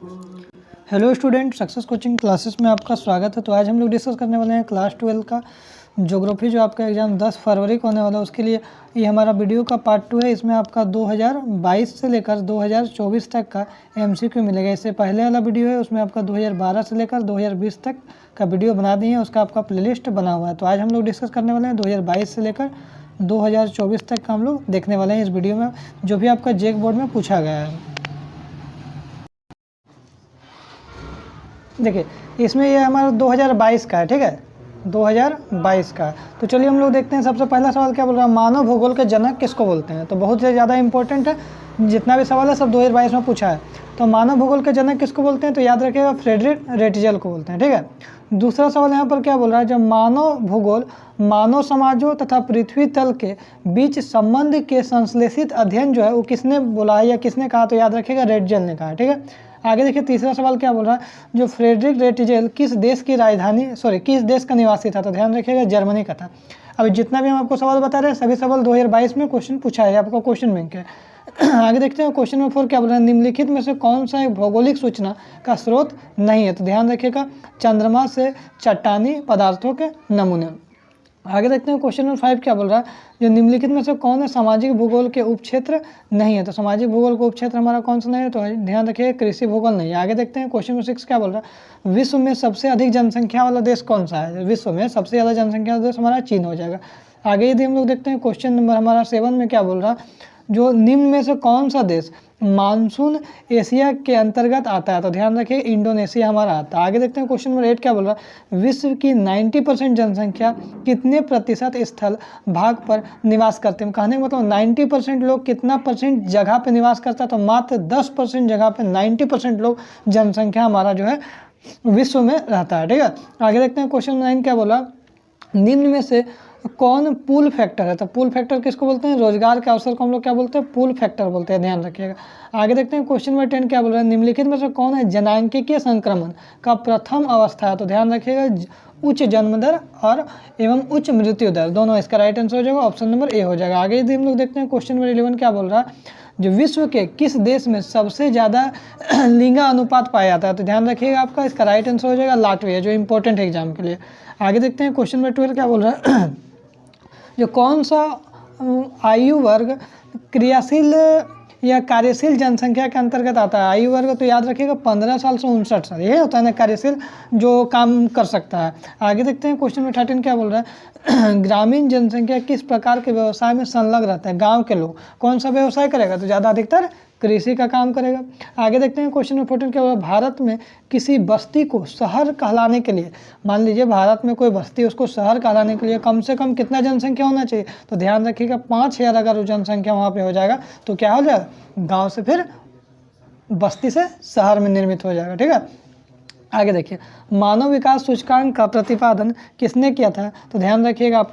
Hello student, success coaching classes में आपका स्वागत है। तो आज हम लोग डिस्कस करने वाले हैं क्लास 12 का ज्योग्राफी, जो आपका एग्ज़ाम 10 फरवरी को होने वाला है। उसके लिए ये हमारा वीडियो का पार्ट 2 है। इसमें आपका 2022 से लेकर 2024 तक का एमसीक्यू मिलेगा। इससे पहले वाला वीडियो है, उसमें आपका 2012 से लेकर 2020 तक का वीडियो बना दिए हैं, उसका आपका प्लेलिस्ट बना हुआ है। तो आज हम लोग डिस्कस करने वाले हैं 2022 से लेकर 2024 तक का हम लोग देखने वाले हैं इस वीडियो में, जो भी आपका जेक बोर्ड में पूछा गया है। देखिए, इसमें ये हमारा 2022 का है, ठीक है, 2022 का। तो चलिए हम लोग देखते हैं। सबसे पहला सवाल क्या बोल रहा है, मानव भूगोल के जनक किसको बोलते हैं। तो बहुत से ज़्यादा इंपॉर्टेंट है, जितना भी सवाल है सब 2022 में पूछा है। तो मानव भूगोल के जनक किसको बोलते हैं, तो याद रखिएगा फ्रेडरिक रेटजेल को बोलते हैं, ठीक है। दूसरा सवाल यहाँ पर क्या बोल रहा है, जब मानव भूगोल मानव समाजों तथा पृथ्वी तल के बीच संबंध के संश्लेषित अध्ययन जो है वो किसने बोला है या किसने कहा, तो याद रखिएगा रेटजेल ने कहा, ठीक है। आगे देखिए, तीसरा सवाल क्या बोल रहा है, जो फ्रेडरिक रेटजेल किस देश का निवासी था, तो ध्यान रखिएगा जर्मनी का था। अभी जितना भी हम आपको सवाल बता रहे हैं सभी सवाल 2022 में क्वेश्चन पूछा है, आपको क्वेश्चन बैंक है। आगे देखते हैं क्वेश्चन नंबर 4 क्या बोल रहा है, निम्नलिखित में से कौन सा एक भौगोलिक सूचना का स्रोत नहीं है, तो ध्यान रखिएगा चंद्रमा से चट्टानी पदार्थों के नमूने। आगे देखते हैं क्वेश्चन नंबर 5 क्या बोल रहा है, जो निम्नलिखित में से कौन है सामाजिक भूगोल के उपक्षेत्र नहीं है, तो सामाजिक भूगोल का उपक्षेत्र हमारा कौन सा नहीं है, तो ध्यान रखिए कृषि भूगोल नहीं है। आगे देखते हैं क्वेश्चन नंबर 6 क्या बोल रहा है, विश्व में सबसे अधिक जनसंख्या वाला देश कौन सा है। विश्व में सबसे ज़्यादा जनसंख्या वाला देश हमारा चीन हो जाएगा। आगे यदि हम लोग देखते हैं क्वेश्चन नंबर हमारा 7 में क्या बोल रहा है, जो निम्न में से कौन सा देश मानसून एशिया के अंतर्गत आता है, तो ध्यान रखिए इंडोनेशिया हमारा आता है। आगे देखते हैं क्वेश्चन नंबर 8 क्या बोल रहा है, विश्व की 90% जनसंख्या कितने प्रतिशत स्थल भाग पर निवास करते हैं। कहने का मतलब 90% लोग कितना परसेंट जगह पे निवास करता है, तो मात्र 10% जगह पे 90% लोग जनसंख्या हमारा जो है विश्व में रहता है, ठीक है। आगे देखते हैं क्वेश्चन 9 क्या बोला, निम्न में से कौन पुल फैक्टर है, तो पुल फैक्टर किसको बोलते हैं, रोजगार के अवसर को हम लोग क्या बोलते हैं, पुल फैक्टर बोलते हैं, ध्यान रखिएगा। आगे देखते हैं क्वेश्चन नंबर 10 क्या बोल रहा है, निम्नलिखित में से कौन है जनांकीय संक्रमण का प्रथम अवस्था है, तो ध्यान रखिएगा उच्च जन्म दर और एवं उच्च मृत्यु दर, दोनों इसका राइट आंसर हो जाएगा, ऑप्शन नंबर ए हो जाएगा। आगे यदि हम लोग देखते हैं क्वेश्चन नंबर 11 क्या बोल रहा है, जो विश्व के किस देश में सबसे ज़्यादा लिंगा अनुपात पाया जाता है, तो ध्यान रखिएगा आपका इसका राइट आंसर हो जाएगा लाटविया, जो इंपॉर्टेंट है एग्जाम के लिए। आगे देखते हैं क्वेश्चन नंबर 12 क्या बोल रहा है, जो कौन सा आयु वर्ग क्रियाशील या कार्यशील जनसंख्या के अंतर्गत आता है। आयु वर्ग तो याद रखिएगा 15 साल से 59 साल, ये होता है ना कार्यशील, जो काम कर सकता है। आगे देखते हैं क्वेश्चन नंबर 13 क्या बोल रहा है, ग्रामीण जनसंख्या किस प्रकार के व्यवसाय में संलग्न रहते हैं। गांव के लोग कौन सा व्यवसाय करेगा, तो ज़्यादा अधिकतर कृषि का काम करेगा। आगे देखते हैं क्वेश्चन नंबर 14 क्या बोल रहा है, भारत में किसी बस्ती को शहर कहलाने के लिए, मान लीजिए भारत में कोई बस्ती, उसको शहर कहलाने के लिए कम से कम कितना जनसंख्या होना चाहिए, तो ध्यान रखिएगा 5000 अगर जनसंख्या वहाँ पे हो जाएगा तो क्या हो जाएगा, गांव से फिर बस्ती से शहर में निर्मित हो जाएगा, ठीक है। आगे देखिए, मानव विकास सूचकांक का प्रतिपादन किसने किया था, तो ध्यान रखिएगा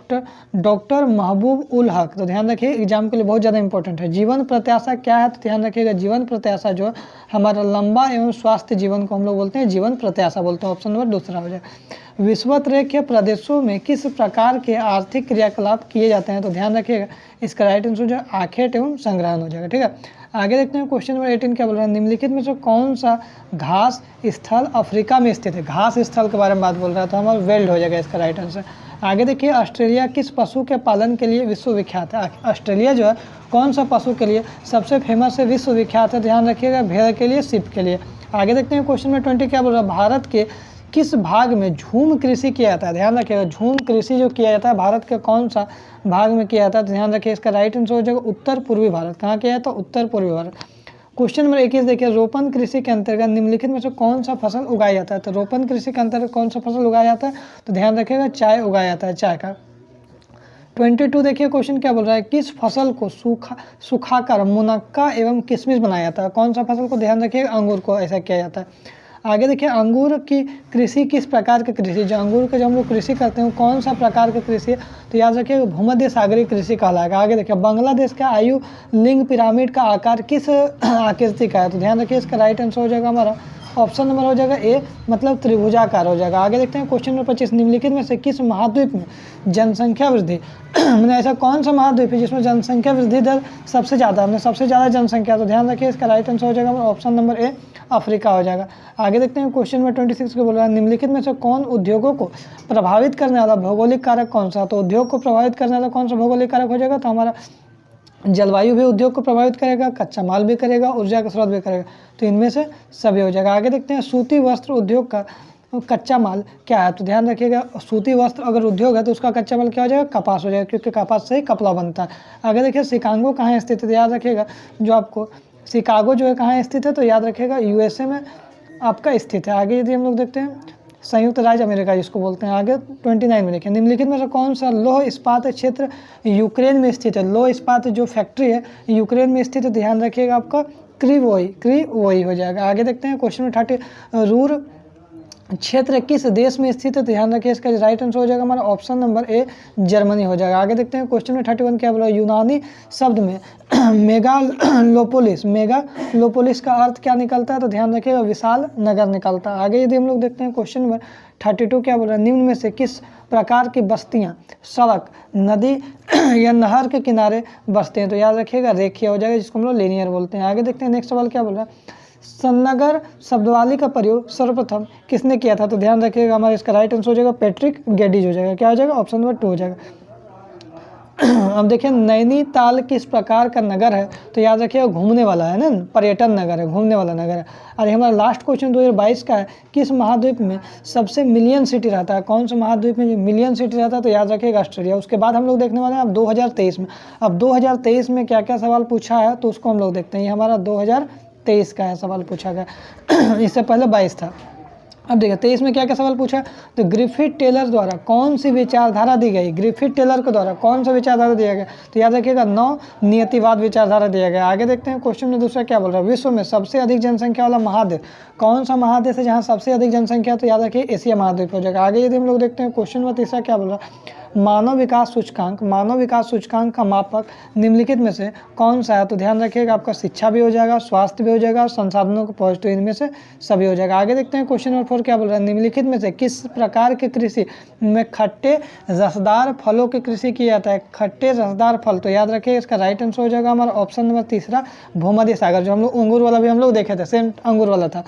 डॉक्टर महबूब उल हक। तो ध्यान रखिए एग्जाम के लिए बहुत ज़्यादा इंपॉर्टेंट है। जीवन प्रत्याशा क्या है, तो ध्यान रखिएगा जीवन प्रत्याशा जो हमारा लंबा एवं स्वास्थ्य जीवन को हम लोग बोलते हैं जीवन प्रत्याशा बोलते हैं, ऑप्शन नंबर दूसरा हो जाएगा। विषुवत प्रदेशों में किस प्रकार के आर्थिक क्रियाकलाप किए जाते हैं, तो ध्यान रखिएगा इसका राइट आंसर जो है आखेट एवं संग्रहण हो जाएगा, ठीक है। आगे देखते हैं क्वेश्चन नंबर 18 क्या बोल रहा है, निम्नलिखित में से कौन सा घास स्थल अफ्रीका में स्थित है। घास स्थल के बारे में बात बोल रहा है, तो हमारा वेल्ड हो जाएगा इसका राइट आंसर। आगे देखिए, ऑस्ट्रेलिया किस पशु के पालन के लिए विश्वविख्यात है। ऑस्ट्रेलिया जो है कौन सा पशु के लिए सबसे फेमस है, विश्वविख्यात है, ध्यान रखिएगा भेड़ के लिए, सिप के लिए। आगे देखते हैं क्वेश्चन नंबर 20 क्या बोल रहा है, भारत के किस भाग में झूम कृषि किया जाता है। ध्यान रखिएगा झूम कृषि जो किया जाता है भारत के कौन सा भाग में किया जाता है, तो ध्यान रखिए इसका राइट आंसर हो जाएगा उत्तर पूर्वी भारत। कहाँ किया जाता है, उत्तर पूर्वी भारत। क्वेश्चन नंबर 21 देखिए, रोपण कृषि के अंतर्गत निम्नलिखित में से कौन सा फसल उगाया जाता है, तो रोपण कृषि के अंतर्गत कौन सा फसल उगाया जाता है, तो ध्यान रखिएगा चाय उगाया जाता है, चाय का। 22 देखिए क्वेश्चन क्या बोल रहा है, किस फसल को सुखाकर मुनक्का एवं किशमिश बनाया जाता है। कौन सा फसल को, ध्यान रखिएगा अंगूर को ऐसा किया जाता है। आगे देखिए, अंगूर की कृषि किस प्रकार की कृषि, जो अंगूर के जो हम लोग कृषि करते हैं कौन सा प्रकार की कृषि है, तो याद रखिए भूमध्य सागरीय कृषि कहलाएगा। आगे देखिए, बांग्लादेश का आयु लिंग पिरामिड का आकार किस आकृति का है, तो ध्यान रखिए इसका राइट आंसर हो जाएगा हमारा ऑप्शन नंबर हो जाएगा ए, मतलब त्रिभुजाकार हो जाएगा। आगे देखते हैं क्वेश्चन नंबर 25, निम्नलिखित में से किस महाद्वीप में जनसंख्या वृद्धि मैंने ऐसा कौन सा महाद्वीप है जिसमें जनसंख्या वृद्धि दर सबसे ज़्यादा, हमने सबसे ज़्यादा जनसंख्या, तो ध्यान रखिए इसका राइट आंसर हो जाएगा ऑप्शन नंबर ए, अफ्रीका हो जाएगा। आगे देखते हैं क्वेश्चन नंबर 26 को बोल रहा है निम्नलिखित में से कौन उद्योगों को प्रभावित करने वाला भौगोलिक कारक कौन सा। तो उद्योग को प्रभावित करने वाला कौन सा भौगोलिक कारक हो जाएगा, तो हमारा जलवायु भी उद्योग को प्रभावित करेगा, कच्चा माल भी करेगा, ऊर्जा का स्रोत भी करेगा, तो इनमें से सभी हो जाएगा। आगे देखते हैं सूती वस्त्र उद्योग का कच्चा माल क्या है। तो ध्यान रखिएगा सूती वस्त्र अगर उद्योग है तो उसका कच्चा माल क्या हो जाएगा, कपास हो जाएगा, क्योंकि कपास से ही कपड़ा बनता है। आगे देखिए शिकागो कहाँ स्थित है, तो याद रखिएगा जो आपको शिकागो जो है कहाँ स्थित है, तो याद रखिएगा यूएसए में आपका स्थित है। आगे यदि हम लोग देखते हैं संयुक्त राज्य अमेरिका जिसको बोलते हैं। आगे 29 में देखिए निम्नलिखित में से कौन सा लौह इस्पात क्षेत्र यूक्रेन में स्थित है। लौह इस्पात जो फैक्ट्री है यूक्रेन में स्थित है, ध्यान रखिएगा आपका क्रीवोई हो जाएगा। आगे देखते हैं क्वेश्चन नंबर 30 रूर क्षेत्र किस देश में स्थित है, तो ध्यान रखिए इसका राइट आंसर हो जाएगा हमारा ऑप्शन नंबर ए जर्मनी हो जाएगा। आगे देखते हैं क्वेश्चन में 31 क्या बोला यूनानी शब्द में मेगालोपोलिस का अर्थ क्या निकलता है, तो ध्यान रखिएगा विशाल नगर निकलता है। आगे यदि हम लोग देखते हैं क्वेश्चन नंबर 32 क्या बोल रहा है निम्न में से किस प्रकार की बस्तियां सड़क नदी या नहर के किनारे बसते हैं, तो याद रखिएगा रेखीय हो जाएगा जिसको हम लोग लीनियर बोलते हैं। आगे देखते हैं नेक्स्ट सवाल क्या बोल रहा है सन्नगर शब्दावली का प्रयोग सर्वप्रथम किसने किया था, तो ध्यान रखिएगा हमारा इसका राइट आंसर हो जाएगा पैट्रिक गेडिज हो जाएगा। क्या हो जाएगा ऑप्शन नंबर 2 हो जाएगा। अब देखिए नैनीताल किस प्रकार का नगर है, तो याद रखिएगा घूमने वाला है ना, पर्यटन नगर है, घूमने वाला नगर है। और हमारा लास्ट क्वेश्चन 2022 का है किस महाद्वीप में सबसे मिलियन सिटी रहता है। कौन सा महाद्वीप में मिलियन सिटी रहता है, तो याद रखिएगा ऑस्ट्रेलिया। उसके बाद हम लोग देखने वाले हैं अब 2023 में। अब 2023 में क्या क्या सवाल पूछा है तो उसको हम लोग देखते हैं। ये हमारा 2023 का है सवाल पूछा गया इससे पहले 22 था। अब देखिए 23 में क्या क्या सवाल पूछा, तो ग्रिफिथ टेलर द्वारा कौन सी विचारधारा दी गई, ग्रिफिथ टेलर के द्वारा कौन सा विचारधारा दिया गया, तो याद रखिएगा नव नियतिवाद विचारधारा दिया गया। आगे देखते हैं क्वेश्चन में दूसरा क्या बोल रहा है विश्व में सबसे अधिक जनसंख्या वाला महाद्वीप कौन सा महादेश है जहाँ सबसे अधिक जनसंख्या, तो याद रखिए एशिया महाद्वीप हो जाएगा। आगे यदि हम लोग देखते हैं क्वेश्चन में तीसरा क्या बोल रहा है मानव विकास सूचकांक का मापक निम्नलिखित में से कौन सा है, तो ध्यान रखिएगा आपका शिक्षा भी हो जाएगा, स्वास्थ्य भी हो जाएगा और संसाधनों को पहुँच, तो इनमें से सभी हो जाएगा। आगे देखते हैं क्वेश्चन नंबर 4 क्या बोल रहा है निम्नलिखित में से किस प्रकार के कृषि में खट्टे रसदार फलों की कृषि की जाता है, खट्टे रसदार फल, तो याद रखिए इसका राइट आंसर हो जाएगा हमारा ऑप्शन नंबर तीसरा भूमध्य सागर। जो हम लोग अंगूर वाला भी हम लोग देखे थे, सेम अंगूर वाला था।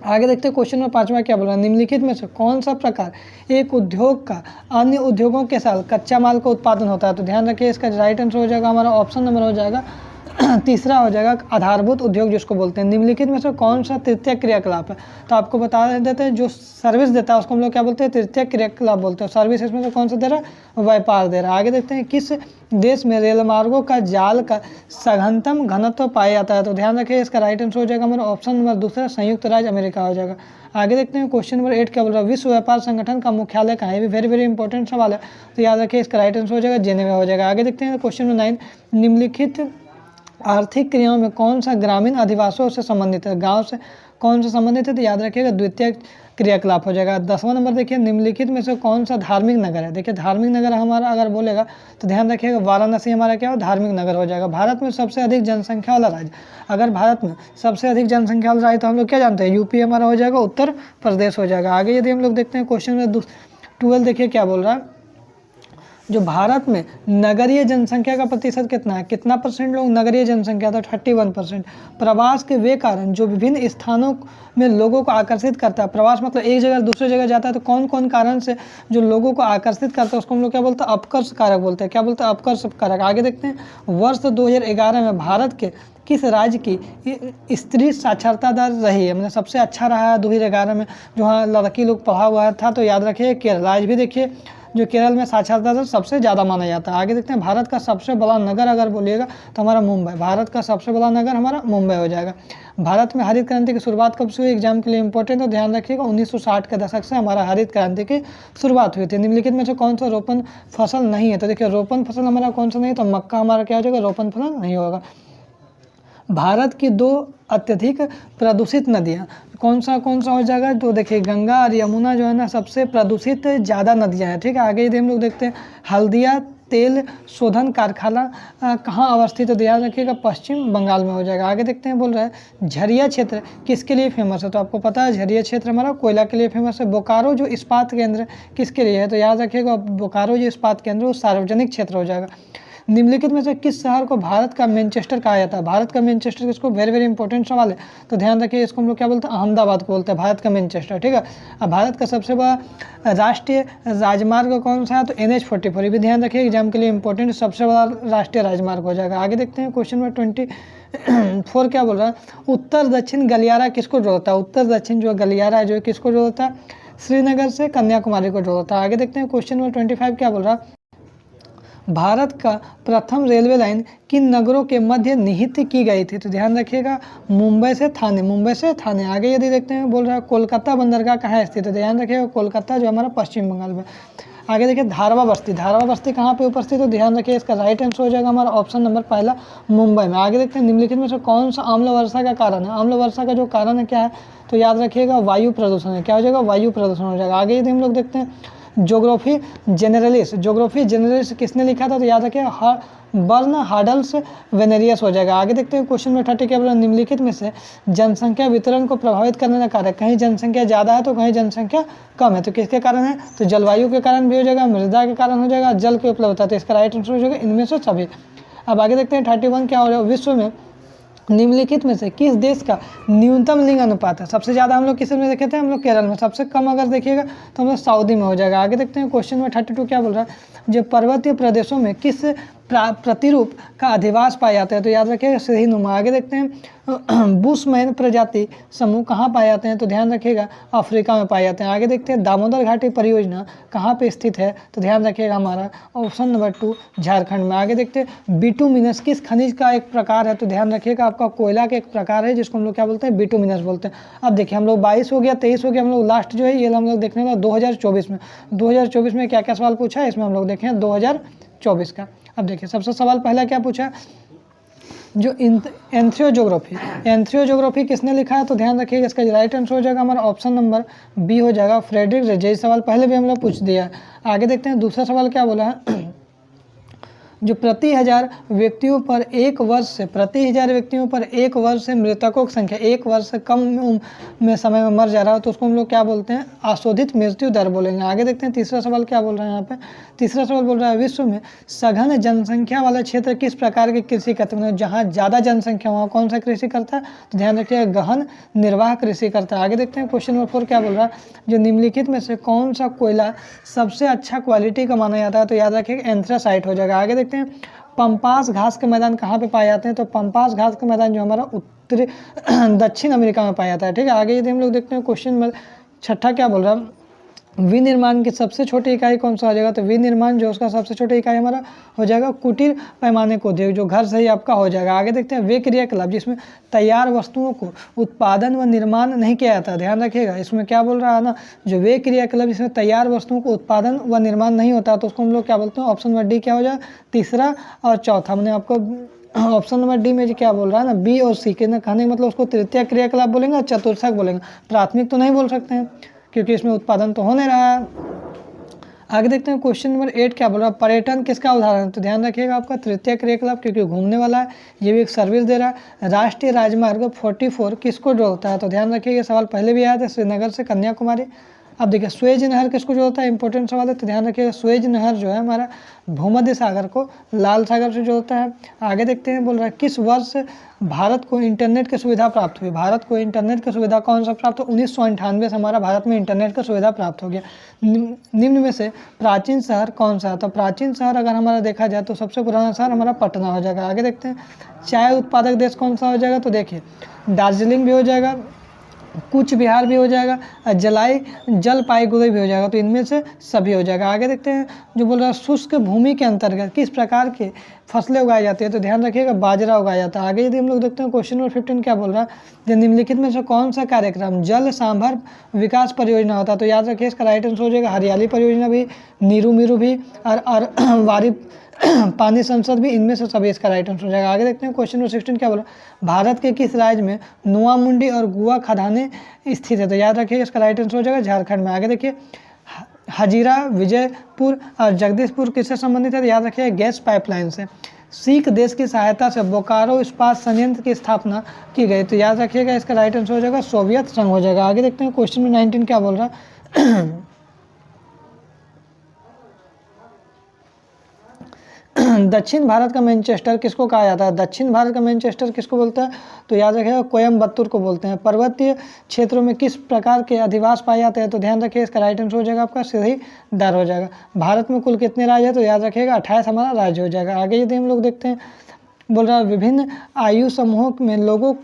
आगे देखते हैं क्वेश्चन नंबर 5 क्या बोल रहा है निम्नलिखित में से कौन सा प्रकार एक उद्योग का अन्य उद्योगों के साथ कच्चा माल का उत्पादन होता है, तो ध्यान रखिए इसका राइट आंसर हो जाएगा हमारा ऑप्शन नंबर हो जाएगा तीसरा हो जाएगा आधारभूत उद्योग जिसको बोलते हैं। निम्नलिखित में से कौन सा तृतीय क्रियाकलाप है, तो आपको बता देते हैं जो सर्विस देता है उसको हम लोग क्या बोलते हैं तृतीय क्रियाकलाप बोलते हैं। सर्विस इसमें से कौन सा दे रहा है, व्यापार दे रहा है। आगे देखते हैं किस देश में रेल मार्गों का जाल का सघनतम घनत्व पाया जाता है, तो ध्यान रखिए इसका राइट आंसर हो जाएगा हमारा ऑप्शन नंबर दूसरा संयुक्त राज्य अमेरिका हो जाएगा। आगे देखते हैं क्वेश्चन नंबर 8 क्या बोल रहा है विश्व व्यापार संगठन का मुख्यालय कहाँ है, ये भी वेरी वेरी इंपॉर्टेंट सवाल है, तो याद रखिए इसका राइट आंसर हो जाएगा जेनेवा हो जाएगा। आगे देखते हैं क्वेश्चन नंबर 9 निम्नलिखित आर्थिक क्रियाओं में कौन सा ग्रामीण अधिवासियों से संबंधित है, गांव से कौन सा संबंधित है, तो याद रखिएगा द्वितीय क्रियाकलाप हो जाएगा। 10वां नंबर देखिए निम्नलिखित में से कौन सा धार्मिक नगर है। देखिए धार्मिक नगर हमारा अगर बोलेगा तो ध्यान रखिएगा वाराणसी हमारा क्या हो धार्मिक नगर हो जाएगा। भारत में सबसे अधिक जनसंख्या वाला राज्य, अगर भारत में सबसे अधिक जनसंख्या वाला राज्य तो हम लोग क्या जानते हैं यूपी हमारा हो जाएगा, उत्तर प्रदेश हो जाएगा। आगे यदि हम लोग देखते हैं क्वेश्चन में 12 देखिए क्या बोल रहा है जो भारत में नगरीय जनसंख्या का प्रतिशत कितना है, कितना परसेंट लोग नगरीय जनसंख्या था 31%। प्रवास के वे कारण जो विभिन्न स्थानों में लोगों को आकर्षित करता है, प्रवास मतलब एक जगह दूसरे जगह जाता है, तो कौन कौन कारण से जो लोगों को आकर्षित करता है उसको हम लोग क्या बोलते हैं अपकर्ष कारक बोलते हैं। क्या बोलते हैं अपकर्ष कारक। आगे देखते हैं वर्ष 2011 में भारत के किस राज्य की स्त्री साक्षरता दर रही है, मतलब सबसे अच्छा रहा है 2011 में जो हाँ लड़की लोग पढ़ा हुआ था, तो याद रखिए केरल। आज भी देखिए जो केरल में साक्षरता दर सबसे ज़्यादा माना जाता है। आगे देखते हैं भारत का सबसे बड़ा नगर अगर बोलिएगा तो हमारा मुंबई, भारत का सबसे बड़ा नगर हमारा मुंबई हो जाएगा। भारत में हरित क्रांति की शुरुआत कब से हुई, एग्जाम के लिए इंपॉर्टेंट है, ध्यान रखिएगा 1960 के दशक से हमारा हरित क्रांति की शुरुआत हुई थी। निम्नलिखित में से कौन सा रोपण फसल नहीं है, तो देखिए रोपण फसल हमारा कौन सा नहीं, तो मक्का हमारा क्या हो जाएगा रोपण फसल नहीं होगा। भारत की 2 अत्यधिक प्रदूषित नदियाँ कौन सा हो जाएगा, तो देखिए गंगा और यमुना जो है ना सबसे प्रदूषित ज़्यादा नदियाँ हैं। ठीक है, आगे यदि हम लोग देखते हैं हल्दिया तेल शोधन कारखाना कहाँ अवस्थित है, तो याद रखिएगा पश्चिम बंगाल में हो जाएगा। आगे देखते हैं बोल रहा है झरिया क्षेत्र किसके लिए फेमस है, तो आपको पता है झरिया क्षेत्र हमारा कोयला के लिए फेमस है। बोकारो जो इस्पात केंद्र किसके लिए है, तो याद रखिएगा बोकारो जो इस्पात केंद्र वो सार्वजनिक क्षेत्र हो जाएगा। निम्नलिखित में से किस शहर को भारत का मैनचेस्टर कहा जाता है? भारत का मैनचेस्टर किसको, वेरी वेरी इंपॉर्टेंट सवाल है, तो ध्यान रखिए, इसको हम लोग क्या बोलते हैं, अहमदाबाद को बोलते हैं भारत का मैनचेस्टर, ठीक है। अब भारत का सबसे बड़ा राष्ट्रीय राजमार्ग कौन सा है? तो NH-44, ये भी ध्यान रखिए, एग्जाम के लिए इंपॉर्टेंट सबसे बड़ा राष्ट्रीय राजमार्ग हो जाएगा। आगे देखते हैं क्वेश्चन नंबर 24 क्या बोल रहा है, उत्तर दक्षिण गलियारा किसको जोड़ता है? उत्तर दक्षिण जो गलियारा है जो किसको जोड़ता है? श्रीनगर से कन्याकुमारी को जोड़ता है। आगे देखते हैं क्वेश्चन नंबर 25 क्या बोल रहा है, भारत का प्रथम रेलवे लाइन किन नगरों के मध्य निहित की गई थी? तो ध्यान रखिएगा, मुंबई से थाने, मुंबई से थाने। आगे यदि देखते हैं बोल रहा है कोलकाता बंदरगाह कहाँ स्थित है? तो ध्यान रखिएगा, कोलकाता जो हमारा पश्चिम बंगाल में। आगे देखिए धारवा बस्ती, धारवा बस्ती कहाँ पे उपस्थित है? तो ध्यान रखिए, इसका राइट आंसर हो जाएगा हमारा ऑप्शन नंबर पहला, मुंबई में। आगे देखते हैं निम्नलिखित में से कौन सा अम्ल वर्षा का कारण है? अम्ल वर्षा का जो कारण है क्या है? तो याद रखिएगा वायु प्रदूषण है। क्या हो जाएगा? वायु प्रदूषण हो जाएगा। आगे यदि हम लोग देखते हैं ज्योग्राफी जनरलिस्ट, ज्योग्राफी जनरलिस्ट किसने लिखा था? तो याद रखिए बर्न हार्डल्स वेनेरियस हो जाएगा। आगे देखते हैं क्वेश्चन नंबर 30 क्या बोला, निम्नलिखित में से जनसंख्या वितरण को प्रभावित करने का कारक, कहीं जनसंख्या ज़्यादा है तो कहीं जनसंख्या कम है, तो किसके कारण है? तो जलवायु के कारण भी हो जाएगा, मृदा के कारण हो जाएगा, जल की उपलब्धता, तो इसका राइट आंसर हो जाएगा इनमें से सभी। अब आगे देखते हैं 31 क्या हो जाएगा, विश्व में निम्नलिखित में से किस देश का न्यूनतम लिंग अनुपात है? सबसे ज़्यादा हम लोग किस में देखे थे? हम लोग केरल में। सबसे कम अगर देखिएगा तो हम लोग सऊदी में हो जाएगा। आगे देखते हैं क्वेश्चन में 32 क्या बोल रहा है, जो पर्वतीय प्रदेशों में किस प्रतिरूप का अधिवास पाया जाता है? तो याद रखिएगा सीढ़ीनुमा। आगे देखते हैं बुशमैन प्रजाति समूह कहाँ पाए जाते हैं? तो ध्यान रखिएगा अफ्रीका में पाए जाते हैं। आगे देखते हैं दामोदर घाटी परियोजना कहाँ पे स्थित है? तो ध्यान रखिएगा हमारा ऑप्शन नंबर 2 झारखंड में। आगे देखते हैं बिटुमिनस किस खनिज का एक प्रकार है? तो ध्यान रखिएगा आपका कोयला का एक प्रकार है जिसको हम लोग क्या बोलते हैं? बिटुमिनस बोलते हैं। अब देखिए हम लोग 22 हो गया, 23 हो गया, हम लोग लास्ट जो है ये हम लोग देखने वाला 2024 में। 2024 में क्या क्या सवाल पूछा है इसमें हम लोग देखें 2024 का। अब देखिए सबसे सवाल पहला क्या पूछा, जो एंथ्रोजोग्राफी, एंथ्रोजोग्राफी किसने लिखा है? तो ध्यान रखिएगा इसका राइट आंसर हो जाएगा हमारा ऑप्शन नंबर बी हो जाएगा फ्रेडरिक रेजे। सवाल पहले भी हम लोग पूछ दिया है। आगे देखते हैं दूसरा सवाल क्या बोला है, जो प्रति 1000 व्यक्तियों पर एक वर्ष से, प्रति 1000 व्यक्तियों पर एक वर्ष से मृतकों की संख्या एक वर्ष से कम में समय में मर जा रहा हो तो उसको हम लोग क्या बोलते हैं? आशोधित मृत्यु दर बोलेंगे। आगे देखते हैं तीसरा सवाल क्या बोल रहे हैं यहाँ पे, तीसरा सवाल बोल रहा है विश्व में सघन जनसंख्या वाला क्षेत्र किस प्रकार की कृषि करते हैं? जहाँ ज़्यादा जनसंख्या वहाँ कौन सा कृषि करता है? तो ध्यान रखिए गहन निर्वाह कृषि करता है। आगे देखते हैं क्वेश्चन नंबर 4 क्या बोल रहा है, जो निम्नलिखित में से कौन सा कोयला सबसे अच्छा क्वालिटी का माना जाता है? तो याद रखिएगा एंथ्रासाइट हो जाएगा। आगे देखते हैं पंपास घास के मैदान कहाँ पे पाए जाते हैं? तो पंपास घास के मैदान जो हमारा उत्तरी दक्षिण अमेरिका में पाया जाता है, ठीक है। आगे यदि हम लोग देखते हैं क्वेश्चन में 6 क्या बोल रहा है, विनिर्माण की सबसे छोटी इकाई कौन सा हो जाएगा? तो विनिर्माण जो उसका सबसे छोटी इकाई हमारा हो जाएगा कुटीर पैमाने को उद्योग, जो घर से ही आपका हो जाएगा। आगे देखते हैं वे क्रियाकलाप जिसमें तैयार वस्तुओं को उत्पादन व निर्माण नहीं किया जाता। ध्यान रखिएगा इसमें क्या बोल रहा है ना, जो वे क्रियाकलाप जिसमें तैयार वस्तुओं को उत्पादन व निर्माण नहीं होता तो उसको हम लोग क्या बोलते हैं? ऑप्शन नंबर डी क्या हो जाएगा, तीसरा और चौथा। मैंने आपको ऑप्शन नंबर डी में जो क्या बोल रहा है ना, बी और सी के ना कहने मतलब उसको तृतीय क्रियाकलाप बोलेंगे और चतुर्थक बोलेंगे, प्राथमिक तो नहीं बोल सकते हैं क्योंकि इसमें उत्पादन तो हो नहीं रहा है। आगे देखते हैं क्वेश्चन नंबर 8 क्या बोल रहा है, पर्यटन किसका उदाहरण है? तो ध्यान रखिएगा आपका तृतीय क्रियाकलाप क्योंकि घूमने वाला है, ये भी एक सर्विस दे रहा है। राष्ट्रीय राजमार्ग 44 किसको जोड़ता है? तो ध्यान रखिएगा सवाल पहले भी आया था, श्रीनगर से कन्याकुमारी। अब देखिए स्वेज नहर किसको जोड़ता है? इंपॉर्टेंट सवाल है, तो ध्यान रखिएगा स्वेज नहर जो है हमारा भूमध्य सागर को लाल सागर से जोड़ता है। आगे देखते हैं बोल रहा है किस वर्ष भारत को इंटरनेट की सुविधा प्राप्त हुई? भारत को इंटरनेट की सुविधा कौन सा प्राप्त हो? 1998 से हमारा भारत में इंटरनेट की सुविधा प्राप्त हो गया। निम्न में से प्राचीन शहर कौन सा है? तो प्राचीन शहर अगर हमारा देखा जाए तो सबसे पुराना शहर हमारा पटना हो जाएगा। आगे देखते हैं चाय उत्पादक देश कौन सा हो जाएगा? तो देखिए दार्जिलिंग भी हो जाएगा, कूच बिहार भी हो जाएगा, जलपाईगुड़ी भी हो जाएगा, तो इनमें से सभी हो जाएगा। आगे देखते हैं जो बोल रहा है शुष्क भूमि के अंतर्गत किस प्रकार के फसलें उगाई जाती है? तो ध्यान रखिएगा बाजरा उगाया जाता है। आगे यदि हम लोग देखते हैं क्वेश्चन नंबर 15 क्या बोल रहा है, जो निम्नलिखित में से कौन सा कार्यक्रम जल सांभर विकास परियोजना होता है? तो याद रखिए इसका राइट आंसर हो जाएगा हरियाली परियोजना भी, नीरू मीरू भी और वारी पानी संसद भी, इनमें से सभी इसका राइट आंसर हो जाएगा। आगे देखते हैं क्वेश्चन नंबर 16 क्या बोला, भारत के किस राज्य में नुआ मुंडी और गुआ खदानें स्थित है? तो याद रखिए इसका राइट आंसर हो जाएगा झारखंड में। आगे देखिए हजीरा, विजयपुर और जगदीशपुर किससे संबंधित है? तो याद रखिए गैस पाइपलाइन से। सिख देश की सहायता से बोकारो इस्पात संयंत्र की स्थापना की गई, तो याद रखिएगा इसका राइट आंसर हो जाएगा सोवियत संघ हो जाएगा। आगे देखते हैं क्वेश्चन नंबर 19 क्या बोल रहा है दक्षिण भारत का मैनचेस्टर किसको कहा जाता है? दक्षिण भारत का मैनचेस्टर किसको बोलते हैं? तो याद रखिएगा कोयम्बतूर को बोलते हैं। पर्वतीय क्षेत्रों में किस प्रकार के अधिवास पाए जाते हैं? तो ध्यान रखिए इसका राइट आंसर हो जाएगा आपका सीढ़ीदार हो जाएगा। भारत में कुल कितने राज्य है? तो याद रखिएगा 28 हमारा राज्य हो जाएगा। आगे यदि हम लोग देखते हैं, बोल रहा है विभिन्न आयु समूहों में लोगों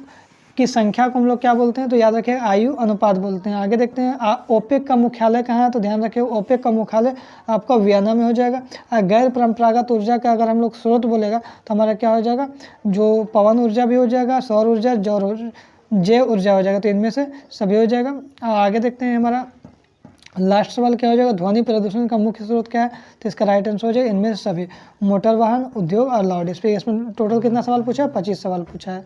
की संख्या को हम लोग क्या बोलते हैं? तो याद रखिए आयु अनुपात बोलते हैं। आगे देखते हैं ओपेक का मुख्यालय कहाँ है? तो ध्यान रखिए ओपेक का मुख्यालय आपका वियना में हो जाएगा। गैर परंपरागत ऊर्जा का अगर हम लोग स्रोत बोलेगा तो हमारा क्या हो जाएगा? जो पवन ऊर्जा भी हो जाएगा, सौर ऊर्जा, जैव ऊर्जा हो जाएगा। तो इनमें से सभी हो जाएगा। आगे देखते हैं हमारा लास्ट सवाल क्या हो जाएगा? ध्वनि प्रदूषण का मुख्य स्रोत क्या है? तो इसका राइट आंसर हो जाएगा इनमें से सभी, मोटर वाहन, उद्योग और लाउड स्पीकर। इसमें टोटल कितना सवाल पूछा है? 25 सवाल पूछा है।